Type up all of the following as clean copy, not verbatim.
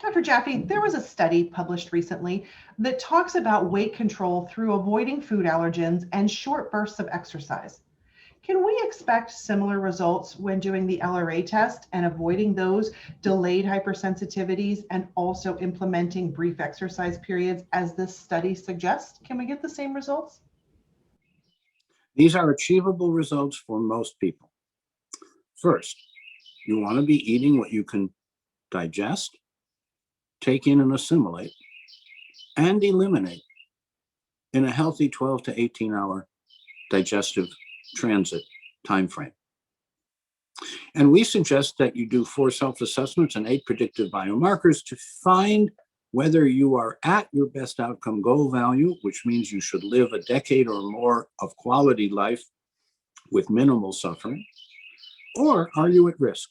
Dr. Jaffe, there was a study published recently that talks about weight control through avoiding food allergens and short bursts of exercise. Can we expect similar results when doing the LRA test and avoiding those delayed hypersensitivities and also implementing brief exercise periods as this study suggests? Can we get the same results? These are achievable results for most people. First, you want to be eating what you can digest, take in and assimilate, and eliminate in a healthy 12 to 18 hour digestive transit time frame. And we suggest that you do 4 self-assessments and 8 predictive biomarkers to find whether you are at your best outcome goal value, which means you should live a decade or more of quality life with minimal suffering, or are you at risk?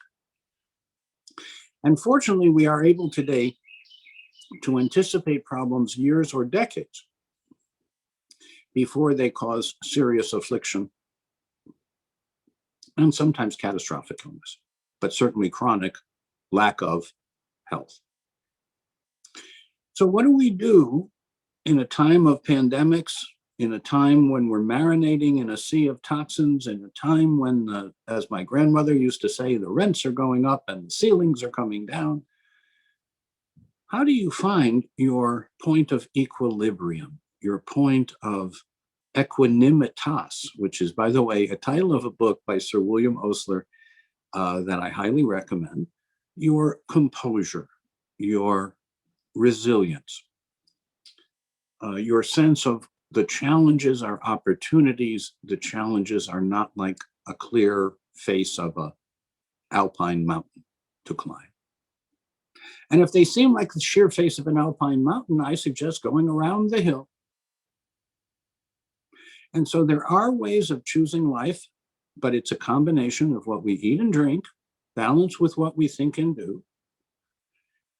And fortunately, we are able today to anticipate problems years or decades before they cause serious affliction and sometimes catastrophic illness, but certainly chronic lack of health. So what do we do in a time of pandemics, in a time when we're marinating in a sea of toxins, in a time when, as my grandmother used to say, the rents are going up and the ceilings are coming down? How do you find your point of equilibrium, your point of equanimitas, which is, by the way, a title of a book by Sir William Osler that I highly recommend, your composure, your resilience, your sense of the challenges are opportunities. The challenges are not like a clear face of an alpine mountain to climb. And if they seem like the sheer face of an alpine mountain, I suggest going around the hill. And so there are ways of choosing life, but it's a combination of what we eat and drink, balanced with what we think and do.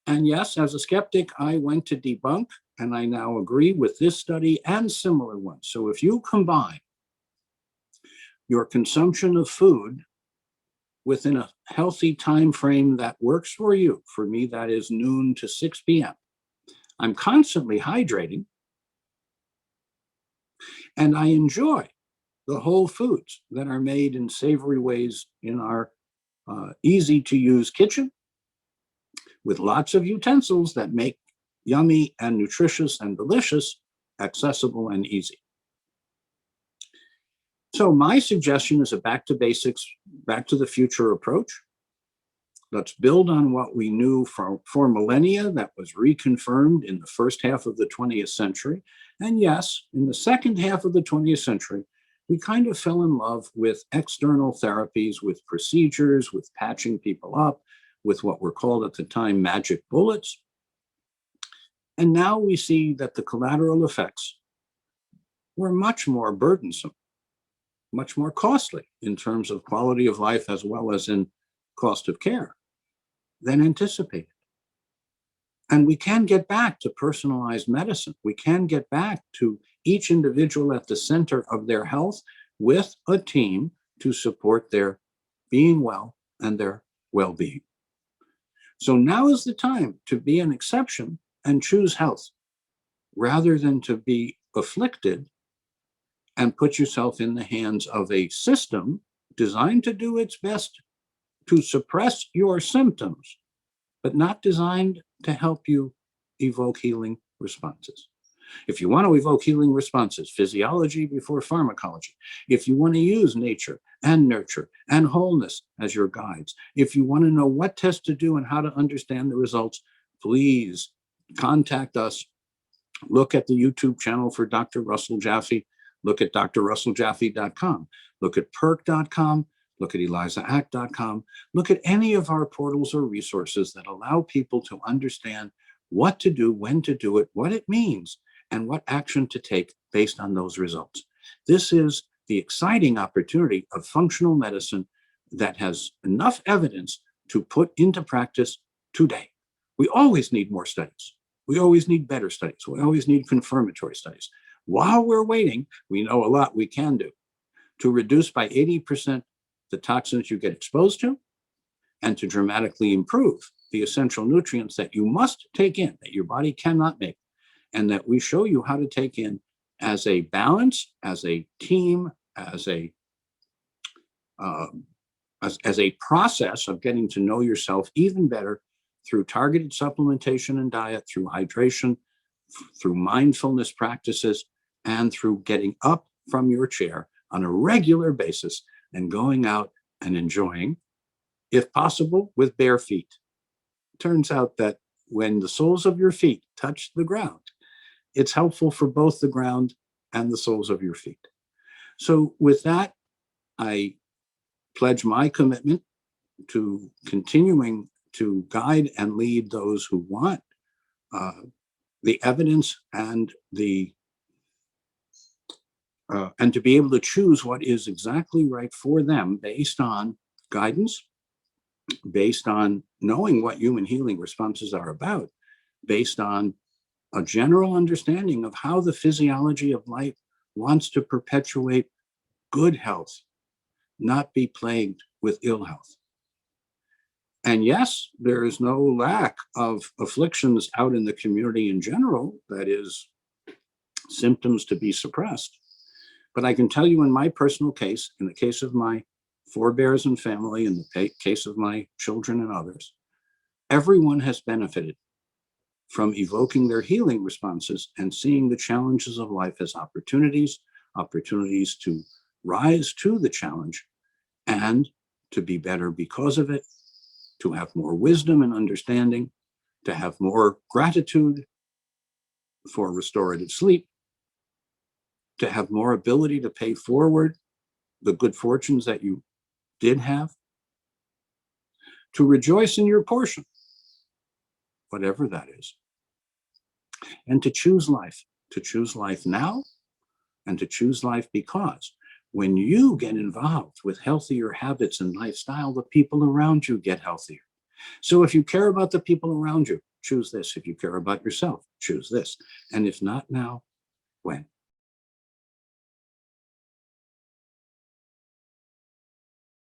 And yes, as a skeptic, I went to debunk, and I now agree with this study and similar ones. So if you combine your consumption of food within a healthy time frame that works for you, for me, that is noon to 6 p.m. I'm constantly hydrating, and I enjoy the whole foods that are made in savory ways in our easy to use kitchen with lots of utensils that make yummy and nutritious and delicious, accessible and easy. So my suggestion is a back to basics, back to the future approach. Let's build on what we knew for millennia that was reconfirmed in the first half of the 20th century. And yes, in the second half of the 20th century, we kind of fell in love with external therapies, with procedures, with patching people up, with what were called at the time magic bullets. And now we see that the collateral effects were much more burdensome, much more costly in terms of quality of life as well as in cost of care than anticipated. And we can get back to personalized medicine. We can get back to each individual at the center of their health with a team to support their being well and their well-being. So now is the time to be an exception and choose health rather than to be afflicted and put yourself in the hands of a system designed to do its best to suppress your symptoms, but not designed to help you evoke healing responses. If you want to evoke healing responses, physiology before pharmacology. If you want to use nature and nurture and wholeness as your guides. If you want to know what tests to do and how to understand the results, please contact us. Look at the YouTube channel for Dr. Russell Jaffe. Look at drrusselljaffe.com. Look at perk.com. Look at elizaact.com. Look at any of our portals or resources that allow people to understand what to do, when to do it, what it means, and what action to take based on those results. This is the exciting opportunity of functional medicine that has enough evidence to put into practice today. We always need more studies. We always need better studies. We always need confirmatory studies. While we're waiting, we know a lot we can do to reduce by 80% the toxins you get exposed to and to dramatically improve the essential nutrients that you must take in, that your body cannot make, and that we show you how to take in as a balance, as a team, as a process of getting to know yourself even better through targeted supplementation and diet, through hydration, through mindfulness practices, and through getting up from your chair on a regular basis and going out and enjoying, if possible, with bare feet. Turns out that when the soles of your feet touch the ground, it's helpful for both the ground and the soles of your feet. So with that, I pledge my commitment to continuing to guide and lead those who want the evidence and and to be able to choose what is exactly right for them based on guidance, based on knowing what human healing responses are about, based on a general understanding of how the physiology of life wants to perpetuate good health, not be plagued with ill health. And yes, there is no lack of afflictions out in the community in general, that is, symptoms to be suppressed. But I can tell you in my personal case, in the case of my forebears and family, in the case of my children and others, everyone has benefited from evoking their healing responses and seeing the challenges of life as opportunities to rise to the challenge and to be better because of it, to have more wisdom and understanding, to have more gratitude for restorative sleep, to have more ability to pay forward the good fortunes that you did have, to rejoice in your portion, whatever that is, and to choose life now, and to choose life because when you get involved with healthier habits and lifestyle, the people around you get healthier. So if you care about the people around you, choose this. If you care about yourself, choose this. And if not now, when?